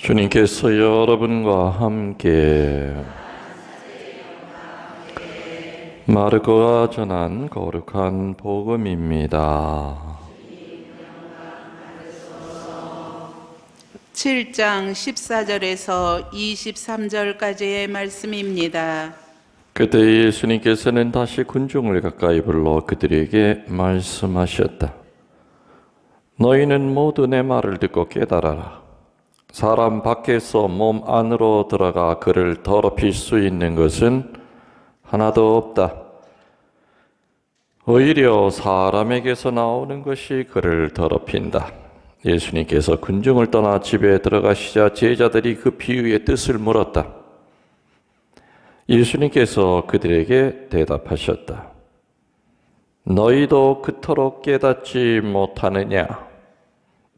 주님께서 여러분과 함께 마르코가 전한 거룩한 복음입니다. 7장 14절에서 23절까지의 말씀입니다. 그때 예수님께서는 다시 군중을 가까이 불러 그들에게 말씀하셨다. 너희는 모두 내 말을 듣고 깨달아라. 사람 밖에서 몸 안으로 들어가 그를 더럽힐 수 있는 것은 하나도 없다. 오히려 사람에게서 나오는 것이 그를 더럽힌다. 예수님께서 군중을 떠나 집에 들어가시자 제자들이 그 비유의 뜻을 물었다. 예수님께서 그들에게 대답하셨다. 너희도 그토록 깨닫지 못하느냐?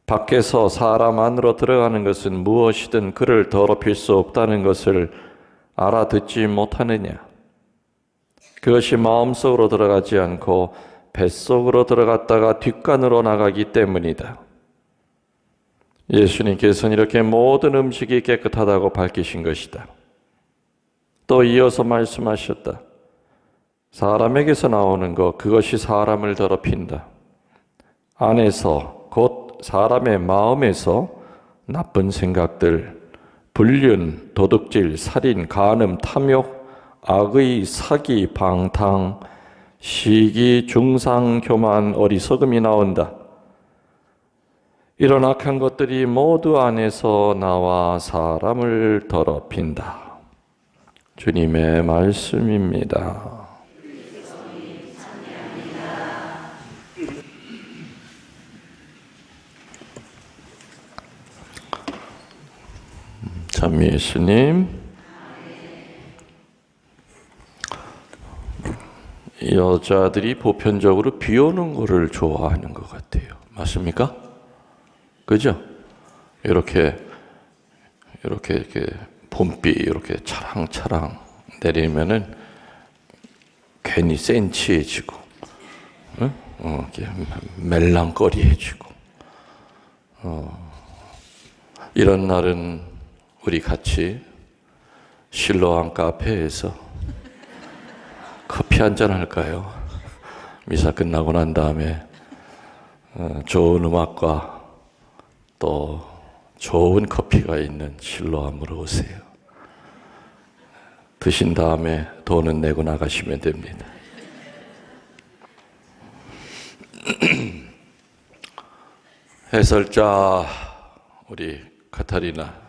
밖에서 사람 안으로 들어가는 것은 무엇이든 그를 더럽힐 수 없다는 것을 알아듣지 못하느냐? 그것이 마음속으로 들어가지 않고 뱃속으로 들어갔다가 뒷간으로 나가기 때문이다. 예수님께서는 이렇게 모든 음식이 깨끗하다고 밝히신 것이다. 또 이어서 말씀하셨다. 사람에게서 나오는 것, 그것이 사람을 더럽힌다. 안에서 곧 사람의 마음에서 나쁜 생각들, 불륜, 도둑질, 살인, 간음, 탐욕, 악의, 사기, 방탕, 시기, 중상, 교만, 어리석음이 나온다. 이런 악한 것들이 모두 안에서 나와 사람을 더럽힌다. 주님의 말씀입니다. 참 예수님, 여자들이 보편적으로 비 오는 거를 좋아하는 것 같아요. 맞습니까? 그죠? 이렇게 봄비 이렇게 차랑차랑 내리면은 괜히 센치해지고, 이렇게 멜랑거리해지고, 이런 날은 우리 같이 실로암 카페에서 커피 한잔 할까요? 미사 끝나고 난 다음에 좋은 음악과 또 좋은 커피가 있는 실로암으로 오세요. 드신 다음에 돈은 내고 나가시면 됩니다. 해설자 우리 카타리나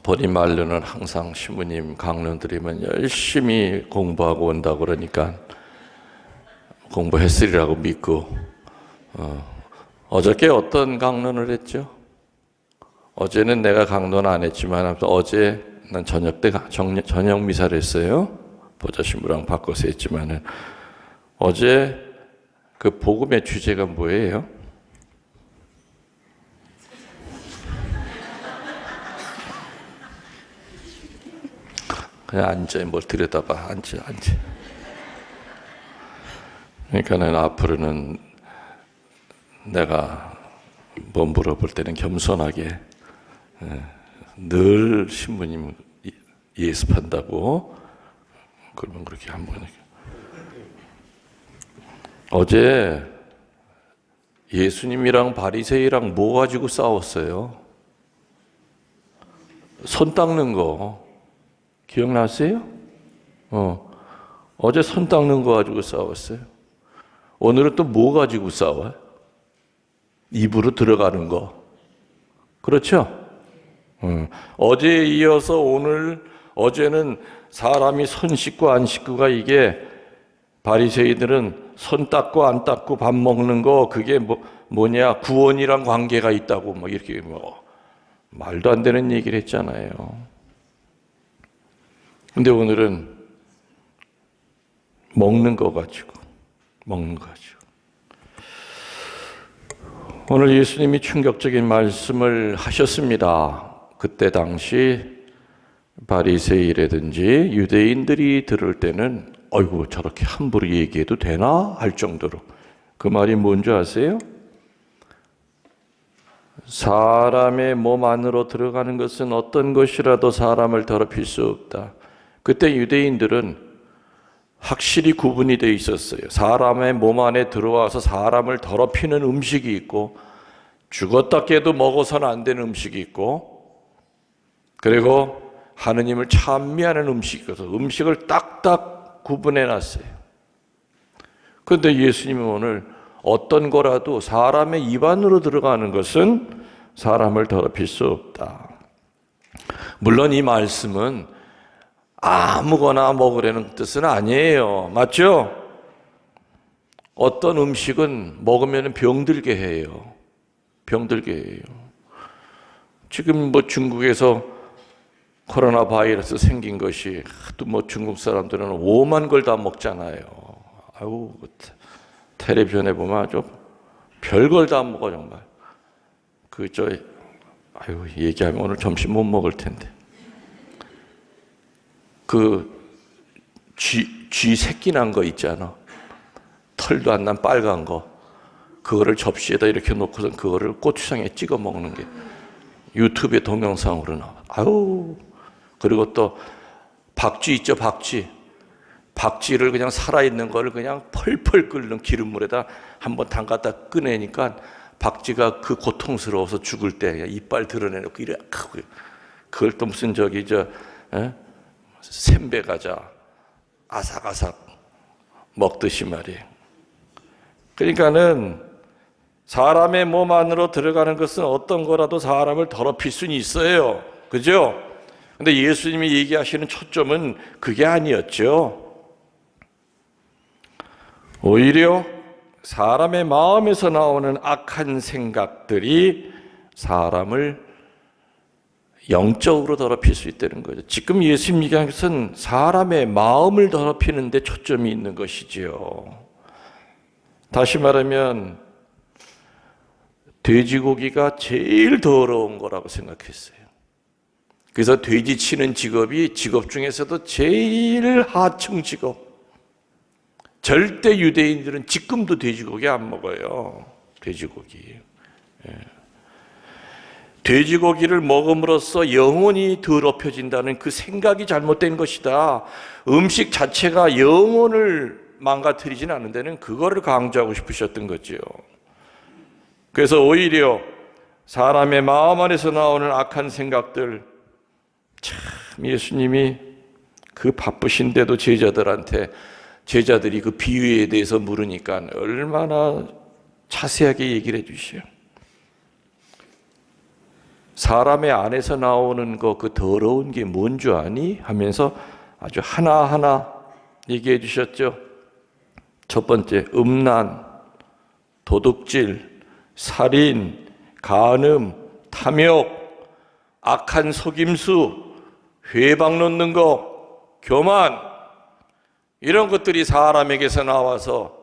버리말르는 항상 신부님 강론 드리면 열심히 공부하고 온다고 그러니까 공부했으리라고 믿고 어저께 어떤 강론을 했죠? 어제는 내가 강론 안 했지만 어제 난 저녁 때 저녁 미사를 했어요. 보좌 신부랑 바꿔서 했지만은 어제 그 복음의 주제가 뭐예요? 그냥 앉아, 뭘 들여다봐, 앉아. 그러니까는 앞으로는 내가 뭐 물어볼 때는 겸손하게 늘 신부님 예습한다고 그러면 그렇게 한번 어제 예수님이랑 바리새이랑 뭐 가지고 싸웠어요? 손 닦는 거 기억나세요? 어제 손 닦는 거 가지고 싸웠어요. 오늘은 또 뭐 가지고 싸워요? 입으로 들어가는 거. 그렇죠? 어제에 이어서 오늘, 어제는 사람이 손 씻고 안 씻고가 이게 바리새이들은 손 닦고 안 닦고 밥 먹는 거 그게 뭐냐 구원이랑 관계가 있다고 뭐 이렇게 말도 안 되는 얘기를 했잖아요. 근데 오늘은 먹는 거 가지고 오늘 예수님이 충격적인 말씀을 하셨습니다. 그때 당시 바리새이라든지 유대인들이 들을 때는 어이구 저렇게 함부로 얘기해도 되나 할 정도로 그 말이 뭔지 아세요? 사람의 몸 안으로 들어가는 것은 어떤 것이라도 사람을 더럽힐 수 없다. 그때 유대인들은 확실히 구분이 되어 있었어요. 사람의 몸 안에 들어와서 사람을 더럽히는 음식이 있고, 죽었다 깨도 먹어서는 안 되는 음식이 있고, 그리고 하느님을 찬미하는 음식이 있어서 음식을 딱딱 구분해 놨어요. 그런데 예수님은 오늘 어떤 거라도 사람의 입 안으로 들어가는 것은 사람을 더럽힐 수 없다. 물론 이 말씀은 아무거나 먹으라는 뜻은 아니에요. 맞죠? 어떤 음식은 먹으면 병들게 해요. 병들게 해요. 지금 중국에서 코로나 바이러스 생긴 것이 또 중국 사람들은 오만 걸 다 먹잖아요. 아유, 텔레비전에 보면 아주 별걸 다 먹어 정말. 얘기하면 오늘 점심 못 먹을 텐데. 쥐 새끼 난 거 있잖아. 털도 안 난 빨간 거. 그거를 접시에다 이렇게 놓고서 그거를 고추장에 찍어 먹는 게 유튜브에 동영상으로 나와. 아유. 그리고 또 박쥐 있죠, 박쥐. 박쥐를 그냥 살아있는 거를 그냥 펄펄 끓는 기름물에다 한번 담갔다 꺼내니까 박쥐가 그 고통스러워서 죽을 때 이빨 드러내놓고 이래 하고, 그걸 또 무슨 샘배 과자 아삭아삭 먹듯이 말이에요. 그러니까는 사람의 몸 안으로 들어가는 것은 어떤 거라도 사람을 더럽힐 수는 있어요. 그죠? 근데 예수님이 얘기하시는 초점은 그게 아니었죠. 오히려 사람의 마음에서 나오는 악한 생각들이 사람을 영적으로 더럽힐 수 있다는 거죠. 지금 예수님 얘기하는 것은 사람의 마음을 더럽히는 데 초점이 있는 것이지요. 다시 말하면 돼지고기가 제일 더러운 거라고 생각했어요. 그래서 돼지 치는 직업이 직업 중에서도 제일 하층 직업. 절대 유대인들은 지금도 돼지고기 안 먹어요. 돼지고기. 돼지고기를 먹음으로써 영혼이 더럽혀진다는 그 생각이 잘못된 것이다. 음식 자체가 영혼을 망가뜨리진 않는 데는 그거를 강조하고 싶으셨던 거죠. 그래서 오히려 사람의 마음 안에서 나오는 악한 생각들, 참 예수님이 그 바쁘신데도 제자들이 그 비유에 대해서 물으니까 얼마나 자세하게 얘기를 해주셔요. 사람의 안에서 나오는 그 더러운 게 뭔 줄 아니? 하면서 아주 하나하나 얘기해 주셨죠. 첫 번째, 음란, 도둑질, 살인, 간음, 탐욕, 악한 속임수, 회방 놓는 거, 교만, 이런 것들이 사람에게서 나와서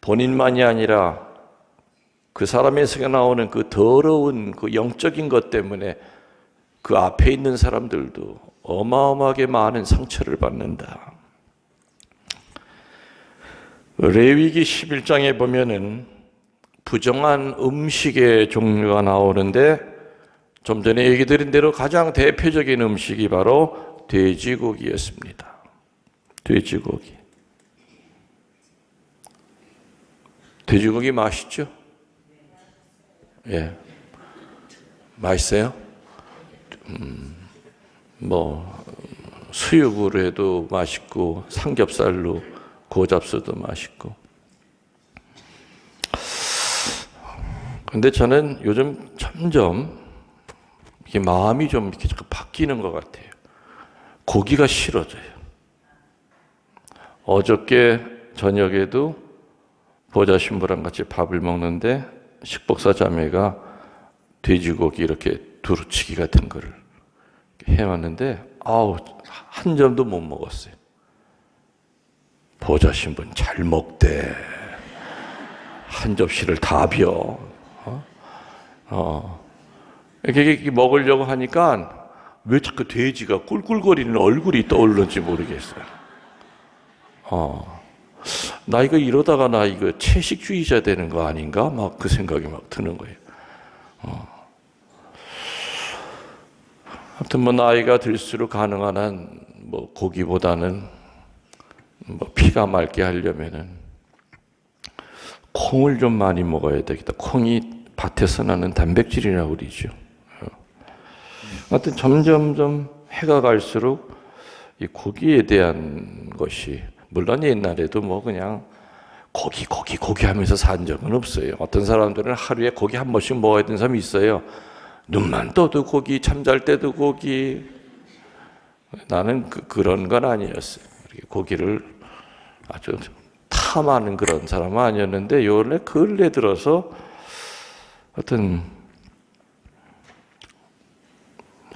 본인만이 아니라 그 사람에서 나오는 그 더러운 그 영적인 것 때문에 그 앞에 있는 사람들도 어마어마하게 많은 상처를 받는다. 레위기 11장에 보면은 부정한 음식의 종류가 나오는데, 좀 전에 얘기 드린 대로 가장 대표적인 음식이 바로 돼지고기였습니다. 돼지고기. 돼지고기 맛있죠? 예. 맛있어요? 수육으로 해도 맛있고, 삼겹살로 고잡수도 맛있고. 근데 저는 요즘 점점 이게 마음이 좀 이렇게 바뀌는 것 같아요. 고기가 싫어져요. 어저께 저녁에도 보좌 신부랑 같이 밥을 먹는데 식복사 자매가 돼지고기 이렇게 두루치기 같은 거를 해왔는데 한 점도 못 먹었어요. 보좌 신부는 잘 먹대. 한 접시를 다 비워. 이렇게 먹으려고 하니까 왜 자꾸 돼지가 꿀꿀거리는 얼굴이 떠오르는지 모르겠어요. 나 이러다가 나 채식주의자 되는 거 아닌가? 막 그 생각이 막 드는 거예요. 아무튼 뭐 나이가 들수록 가능한 한 뭐 고기보다는 뭐 피가 맑게 하려면은 콩을 좀 많이 먹어야 되겠다. 콩이 밭에서 나는 단백질이라고 그러죠. 하여튼 점점점 해가 갈수록 이 고기에 대한 것이, 물론 옛날에도 뭐 그냥 고기 하면서 산 적은 없어요. 어떤 사람들은 하루에 고기 한 번씩 먹어야 되는 사람이 있어요. 눈만 떠도 고기, 잠잘 때도 고기. 나는 그런 건 아니었어요. 고기를 아주 탐하는 그런 사람은 아니었는데 요래 근래 들어서 하여튼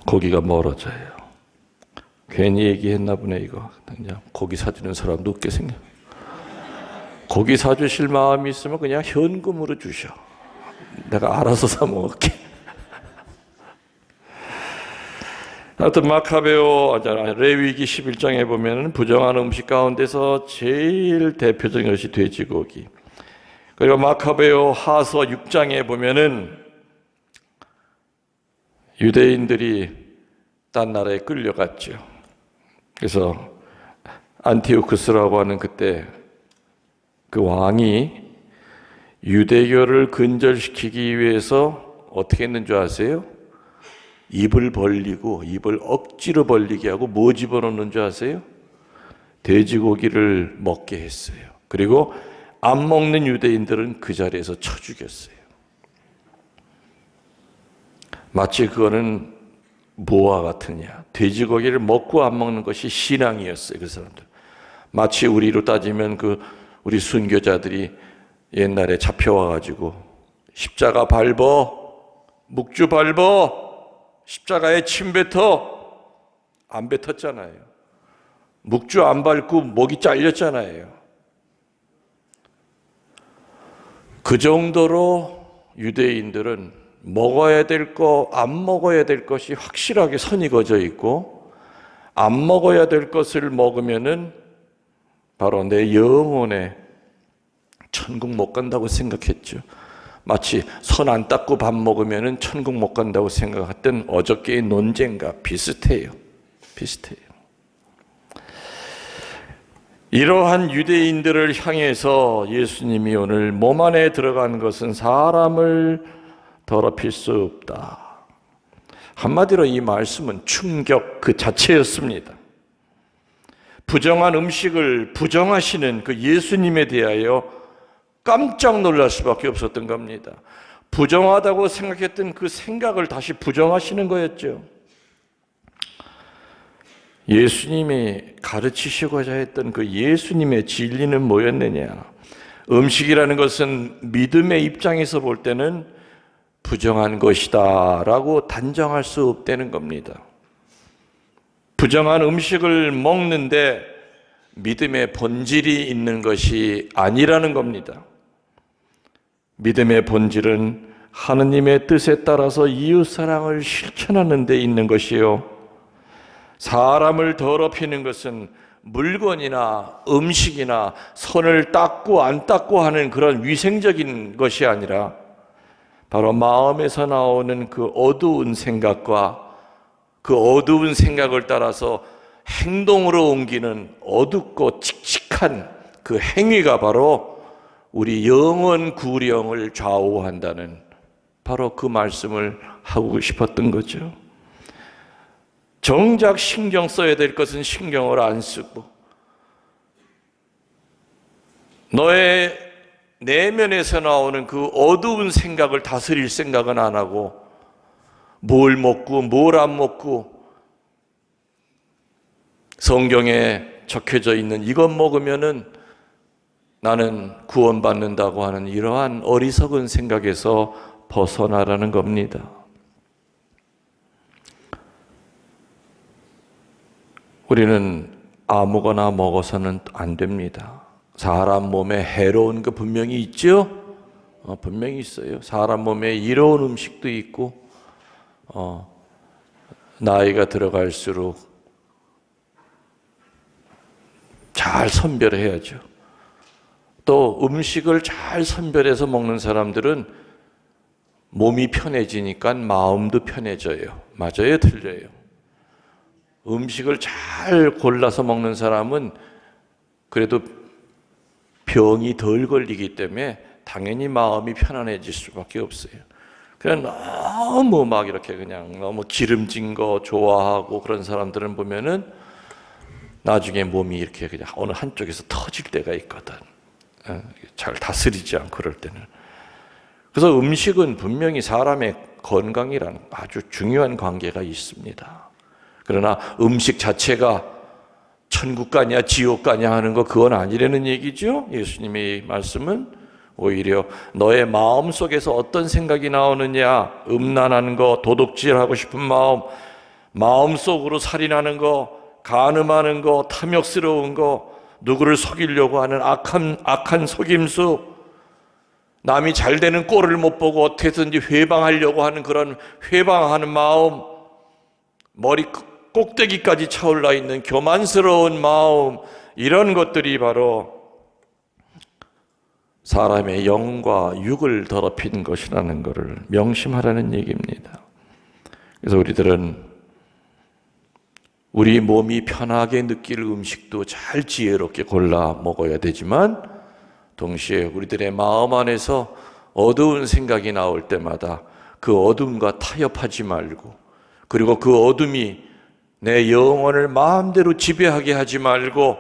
고기가 멀어져요. 괜히 얘기했나 보네 이거. 그냥 고기 사주는 사람도 없게 생겨. 고기 사주실 마음이 있으면 그냥 현금으로 주셔. 내가 알아서 사 먹을게. 하여튼 마카베오, 레위기 11장에 보면 부정한 음식 가운데서 제일 대표적인 것이 돼지고기. 그리고 마카베오 하서 6장에 보면은 유대인들이 딴 나라에 끌려갔죠. 그래서 안티오쿠스라고 하는 그때 그 왕이 유대교를 근절시키기 위해서 어떻게 했는 줄 아세요? 입을 벌리고 입을 억지로 벌리게 하고 뭐 집어넣는 줄 아세요? 돼지고기를 먹게 했어요. 그리고 안 먹는 유대인들은 그 자리에서 쳐 죽였어요. 마치 그거는 뭐와 같으냐. 돼지고기를 먹고 안 먹는 것이 신앙이었어요. 그 사람들. 마치 우리로 따지면 우리 순교자들이 옛날에 잡혀와가지고 십자가 밟어, 묵주 밟어, 십자가에 침 뱉어. 안 뱉었잖아요. 묵주 안 밟고 목이 잘렸잖아요. 그 정도로 유대인들은 먹어야 될 거, 안 먹어야 될 것이 확실하게 선이 그어져 있고, 안 먹어야 될 것을 먹으면은 바로 내 영혼에 천국 못 간다고 생각했죠. 마치 손 안 닦고 밥 먹으면은 천국 못 간다고 생각했던 어저께의 논쟁과 비슷해요. 이러한 유대인들을 향해서 예수님이 오늘 몸 안에 들어간 것은 사람을 더럽힐 수 없다. 한마디로 이 말씀은 충격 그 자체였습니다. 부정한 음식을 부정하시는 그 예수님에 대하여 깜짝 놀랄 수밖에 없었던 겁니다. 부정하다고 생각했던 그 생각을 다시 부정하시는 거였죠. 예수님이 가르치시고자 했던 그 예수님의 진리는 뭐였느냐? 음식이라는 것은 믿음의 입장에서 볼 때는 부정한 것이다 라고 단정할 수 없다는 겁니다. 부정한 음식을 먹는데 믿음의 본질이 있는 것이 아니라는 겁니다. 믿음의 본질은 하느님의 뜻에 따라서 이웃사랑을 실천하는 데 있는 것이요, 사람을 더럽히는 것은 물건이나 음식이나 손을 닦고 안 닦고 하는 그런 위생적인 것이 아니라 바로 마음에서 나오는 그 어두운 생각과 그 어두운 생각을 따라서 행동으로 옮기는 어둡고 칙칙한 그 행위가 바로 우리 영혼 구령을 좌우한다는 바로 그 말씀을 하고 싶었던 거죠. 정작 신경 써야 될 것은 신경을 안 쓰고 너의 내면에서 나오는 그 어두운 생각을 다스릴 생각은 안 하고 뭘 먹고 뭘 안 먹고 성경에 적혀져 있는 이것 먹으면은 나는 구원받는다고 하는 이러한 어리석은 생각에서 벗어나라는 겁니다. 우리는 아무거나 먹어서는 안 됩니다. 사람 몸에 해로운 거 분명히 있죠? 분명히 있어요. 사람 몸에 이로운 음식도 있고, 나이가 들어갈수록 잘 선별해야죠. 또 음식을 잘 선별해서 먹는 사람들은 몸이 편해지니까 마음도 편해져요. 맞아요? 틀려요? 음식을 잘 골라서 먹는 사람은 그래도 병이 덜 걸리기 때문에 당연히 마음이 편안해질 수밖에 없어요. 그냥 너무 막 이렇게 그냥 너무 기름진 거 좋아하고 그런 사람들은 보면은 나중에 몸이 이렇게 그냥 어느 한쪽에서 터질 때가 있거든. 잘 다스리지 않고 그럴 때는. 그래서 음식은 분명히 사람의 건강이란 아주 중요한 관계가 있습니다. 그러나 음식 자체가 천국 가냐 지옥 가냐 하는 거 그건 아니라는 얘기죠. 예수님의 말씀은 오히려 너의 마음 속에서 어떤 생각이 나오느냐, 음란한 거, 도둑질하고 싶은 마음 속으로 살인하는 거, 간음하는 거, 탐욕스러운 거, 누구를 속이려고 하는 악한 속임수, 남이 잘 되는 꼴을 못 보고 어떻게든지 회방하려고 하는 그런 회방하는 마음, 머리 꼭대기까지 차올라 있는 교만스러운 마음, 이런 것들이 바로 사람의 영과 육을 더럽힌 것이라는 것을 명심하라는 얘기입니다. 그래서 우리들은 우리 몸이 편하게 느낄 음식도 잘 지혜롭게 골라 먹어야 되지만 동시에 우리들의 마음 안에서 어두운 생각이 나올 때마다 그 어둠과 타협하지 말고, 그리고 그 어둠이 내 영혼을 마음대로 지배하게 하지 말고,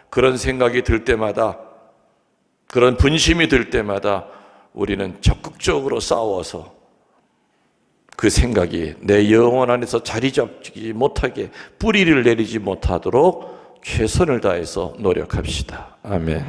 그런 생각이 들 때마다, 그런 분심이 들 때마다 우리는 적극적으로 싸워서 그 생각이 내 영혼 안에서 자리 잡지 못하게, 뿌리를 내리지 못하도록 최선을 다해서 노력합시다. 아멘.